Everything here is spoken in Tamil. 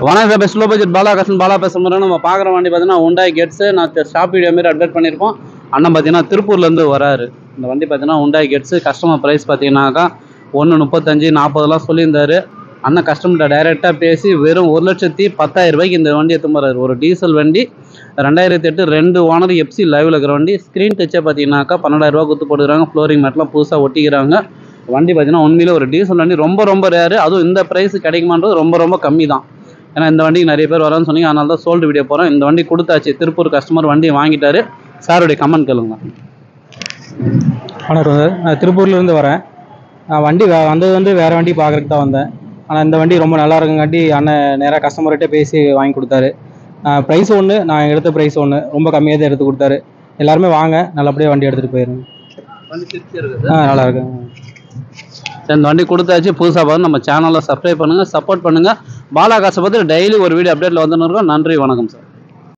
வணக்கம் sir, best low budget Bala பேசுகிறோம். நம்ம பார்க்குற வண்டி பார்த்தீங்கன்னா ஹுண்டாய் கெட்ஸு. நான் ஷாப் வீடியோ மாரி அப்டேட் பண்ணியிருப்போம். அண்ணன் பார்த்தீங்கன்னா திருப்பூர்லேருந்து வராரு. இந்த வண்டி பார்த்தீங்கன்னா ஹுண்டாய் கெட்ஸு. கஸ்டமர் ப்ரைஸ் பார்த்தீங்கன்னாக்கா 1,35,000 40 சொல்லியிருந்தாரு. அண்ணன் கஸ்டமர்கிட்ட டைரெக்டாக பேசி வெறும் 1,10,000 இந்த வண்டி எடுத்து போகிறாரு. ஒரு டீசல் வண்டி 2008 2 ஓனர் எஃப்சி லைவில் இருக்கிற வண்டி. ஸ்க்ரீன் டச்சை பார்த்தீங்கன்னாக்கா 12,000 கொடுத்து போட்டுக்கிறாங்க. ஃப்ளோரிங் மேட்லாம் புதுசாக ஒட்டிக்கிறாங்க. வண்டி பார்த்தீங்கன்னா உண்மையிலே ஒரு டீசல் வண்டி ரொம்ப ரேரு. அதுவும் இந்த ப்ரைஸ் கிடைக்குமான்றது ரொம்ப கம்மி தான். ஏன்னா இந்த வண்டிக்கு நிறைய பேர் வரான்னு சொன்னீங்க, அதனால தான் சோல்டு வீடியோ போகிறோம். இந்த வண்டி கொடுத்தாச்சு. திருப்பூர் கஸ்டமர் வண்டி வாங்கிட்டாரு. சாருடைய கமெண்ட் கேளுங்க. வணக்கம் சார், நான் திருப்பூர்லேருந்து வரேன். நான் வண்டி வந்தது வேறு வண்டி பார்க்குறதுக்கு தான் வந்தேன். ஆனால் இந்த வண்டி ரொம்ப நல்லா இருக்குங்காட்டி அண்ணன் நேராக கஸ்டமர்கிட்ட பேசி வாங்கி கொடுத்தாரு. ப்ரைஸ் ஒன்று, நான் எடுத்த ப்ரைஸ் ஒன்று, ரொம்ப கம்மியாக தான் எடுத்து கொடுத்தாரு. எல்லாருமே வாங்க, நல்லபடியாக வண்டி எடுத்துகிட்டு போயிருங்க. வண்டி திருப்தி இருக்குது. நல்லா இருக்குங்க. இந்த வண்டி கொடுத்தாச்சு. புதுசாக பார்த்து நம்ம சேனலில் சப்ஸ்கிரைப் பண்ணுங்கள், சப்போர்ட் பண்ணுங்கள். பாலா காசை பற்றி டெய்லி ஒரு வீடியோ அப்டேட்டில் வந்துன்னு இருக்கோம். நன்றி, வணக்கம் சார்.